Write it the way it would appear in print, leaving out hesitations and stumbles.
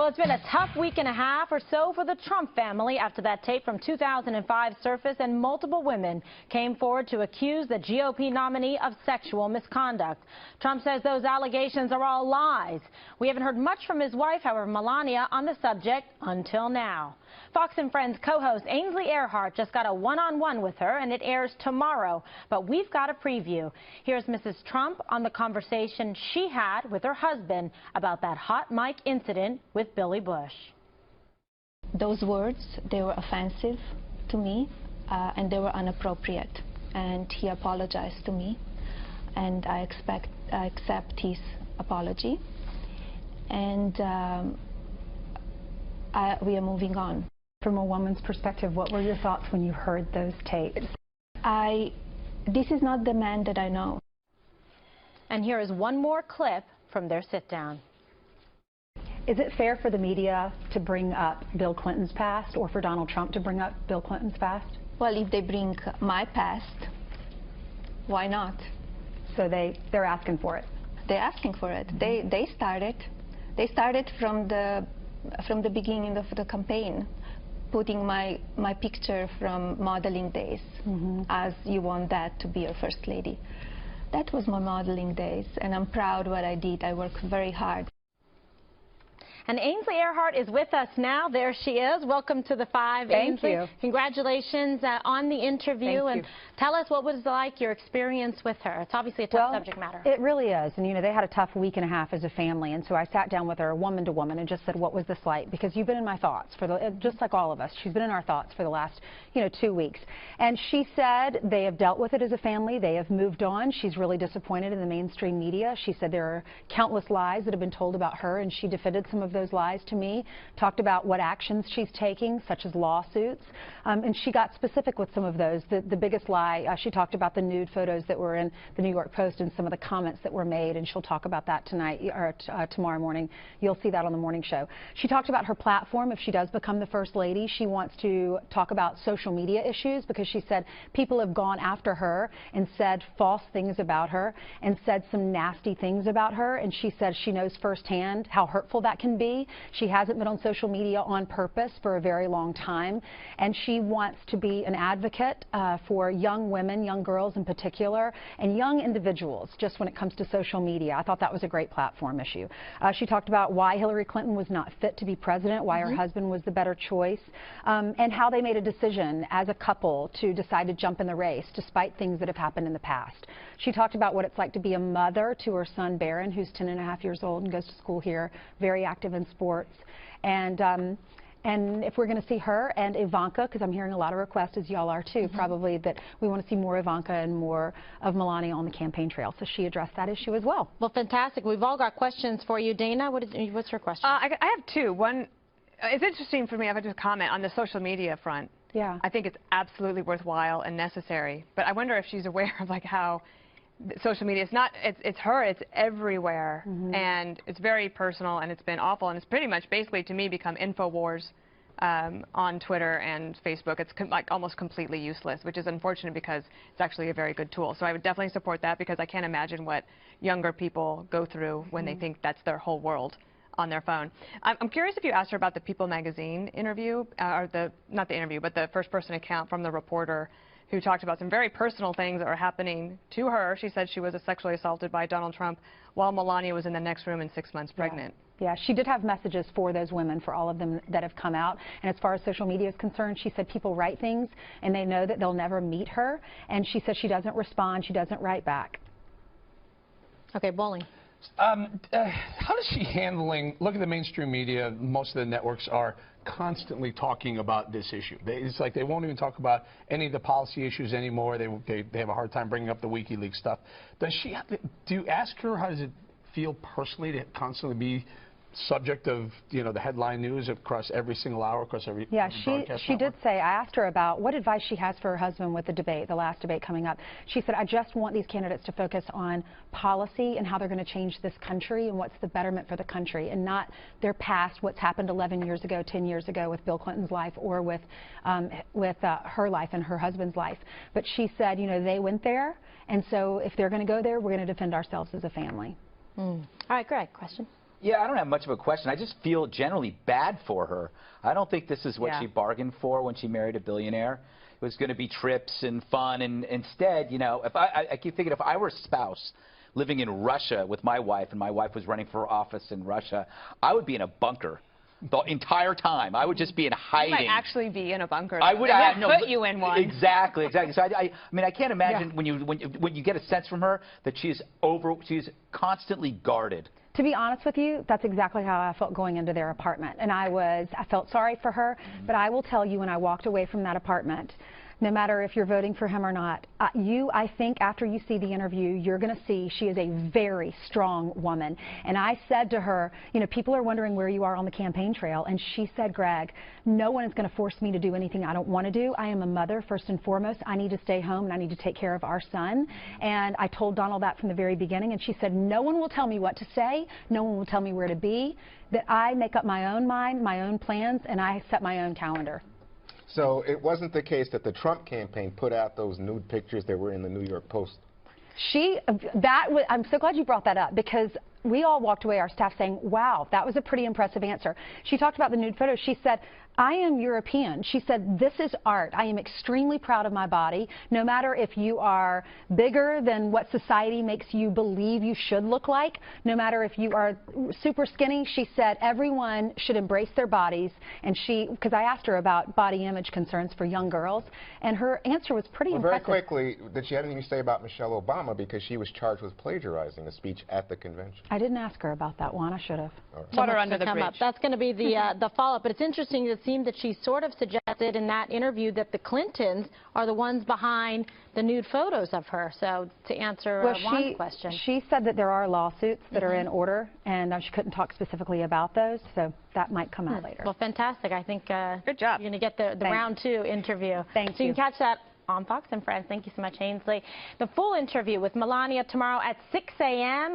Well, it's been a tough week and a half or so for the Trump family after that tape from 2005 surfaced and multiple women came forward to accuse the GOP nominee of sexual misconduct. Trump says those allegations are all lies. We haven't heard much from his wife, however, Melania, on the subject until now. Fox and Friends co-host Ainsley Earhardt just got a one-on-one with her, and it airs tomorrow. But we've got a preview. Here's Mrs. Trump on the conversation she had with her husband about that hot mic incident with Billy Bush. Those words, they were offensive to me, and they were inappropriate. And he apologized to me, and I accept his apology. And we are moving on. From a woman's perspective, what were your thoughts when you heard those tapes? This is not the man that I know. And here is one more clip from their sit-down. Is it fair for the media to bring up Bill Clinton's past, or for Donald Trump to bring up Bill Clinton's past? Well, if they bring my past, why not? So they're asking for it. They're asking for it. They started. They started from the beginning of the campaign, putting my picture from modeling days, as you want that to be your first lady. That was my modeling days, and I'm proud what I did. I worked very hard. And Ainsley Earhardt is with us now. There she is. Welcome to the Five, Thank Ainsley. you. Congratulations on the interview. Thank and tell us what was like your experience with her. It's obviously a tough subject matter. It really is. And, you know, they had a tough week and a half as a family. And so I sat down with her, woman to woman, and just said, what was this like? Because you've been in my thoughts, just like all of us. She's been in our thoughts for the last, 2 weeks. And she said they have dealt with it as a family. They have moved on. She's really disappointed in the mainstream media. She said there are countless lies that have been told about her, and she defended some of those lies to me. Talked about what actions she's taking, such as lawsuits, and she got specific with some of those. The biggest lie, she talked about the nude photos that were in the New York Post and some of the comments that were made, and she'll talk about that tonight or tomorrow morning. You'll see that on the morning show. She talked about her platform. If she does become the First Lady, she wants to talk about social media issues, because she said people have gone after her and said false things about her and said some nasty things about her, and she said she knows firsthand how hurtful that can be. She hasn't been on social media on purpose for a very long time, and she wants to be an advocate for young women, young girls in particular, and young individuals just when it comes to social media. I thought that was a great platform issue. She talked about why Hillary Clinton was not fit to be president, why her husband was the better choice, and how they made a decision as a couple to decide to jump in the race despite things that have happened in the past. She talked about what it's like to be a mother to her son Barron, who's 10.5 years old and goes to school here, very active in sports. And if we're going to see her and Ivanka, because I'm hearing a lot of requests, as y'all are too, probably, that we want to see more Ivanka and more of Melania on the campaign trail. So she addressed that issue as well. Well, fantastic. We've all got questions for you. Dana, what's your question? I have two. One, it's interesting for me, I have to comment on the social media front. Yeah. I think it's absolutely worthwhile and necessary. But I wonder if she's aware of how social media, it's her, it's everywhere, and it's very personal, and it's been awful, and it's pretty much basically to me become InfoWars on Twitter and Facebook. It's almost completely useless, which is unfortunate because it's actually a very good tool. So I would definitely support that, because I can't imagine what younger people go through when they think that's their whole world on their phone. I'm curious if you asked her about the People magazine interview, or not the interview, but the first-person account from the reporter who talked about some very personal things that were happening to her. She said she was sexually assaulted by Donald Trump while Melania was in the next room and 6 months pregnant. Yeah, she did have messages for those women, for all of them that have come out. And as far as social media is concerned, she said people write things and they know that they'll never meet her. And she said she doesn't respond, she doesn't write back. Okay, Bowling. How is she handling, look at the mainstream media, most of the networks are constantly talking about this issue. It's like they won't even talk about any of the policy issues anymore. They have a hard time bringing up the WikiLeaks stuff. Does she have to, do you ask her how does it feel personally to constantly be subject of, the headline news across every single hour, across every she did say, I asked her about what advice she has for her husband with the debate, the last debate coming up. She said, I just want these candidates to focus on policy and how they're going to change this country and what's the betterment for the country, and not their past, what's happened 11 years ago, 10 years ago with Bill Clinton's life or with her life and her husband's life. But she said, they went there, and so if they're going to go there, we're going to defend ourselves as a family. All right, Greg, question. Yeah, I don't have much of a question. I just feel generally bad for her. I don't think this is what she bargained for when she married a billionaire. It was going to be trips and fun, and instead, you know, if I keep thinking if I were a spouse living in Russia with my wife and my wife was running for office in Russia, I would be in a bunker the entire time. I would just be in hiding. You might actually be in a bunker. I would put you in one. Exactly. So I mean, I can't imagine when you get a sense from her that she's constantly guarded. To be honest with you, that's exactly how I felt going into their apartment. And I felt sorry for her, but I will tell you, when I walked away from that apartment, no matter if you're voting for him or not, I think after you see the interview, you're going to see she is a very strong woman. And I said to her, you know, people are wondering where you are on the campaign trail. And she said, Greg, no one is going to force me to do anything I don't want to do. I am a mother, first and foremost. I need to stay home and I need to take care of our son. And I told Donald that from the very beginning. And she said, no one will tell me what to say. No one will tell me where to be. That I make up my own mind, my own plans, and I set my own calendar. So it wasn't the case that the Trump campaign put out those nude pictures that were in the New York Post? I'm so glad you brought that up, because we all walked away, our staff, saying, wow, that was a pretty impressive answer. She talked about the nude photos. She said, I am European. She said, this is art. I am extremely proud of my body. No matter if you are bigger than what society makes you believe you should look like, no matter if you are super skinny, she said everyone should embrace their bodies. And because I asked her about body image concerns for young girls, and her answer was pretty impressive. Very quickly, did she have anything to say about Michelle Obama, because she was charged with plagiarizing a speech at the convention? I didn't ask her about that one. I should have. Water under the bridge. That's going to be the follow-up. But it's interesting to seem that she sort of suggested in that interview that the Clintons are the ones behind the nude photos of her. So to answer Juan's question. She said that there are lawsuits that are in order, and she couldn't talk specifically about those, so that might come out later. Well, fantastic. I think good job. You're going to get the round 2 interview. Thank you. So you can catch that on Fox and Friends. Thank you so much, Ainsley. The full interview with Melania tomorrow at 6 a.m.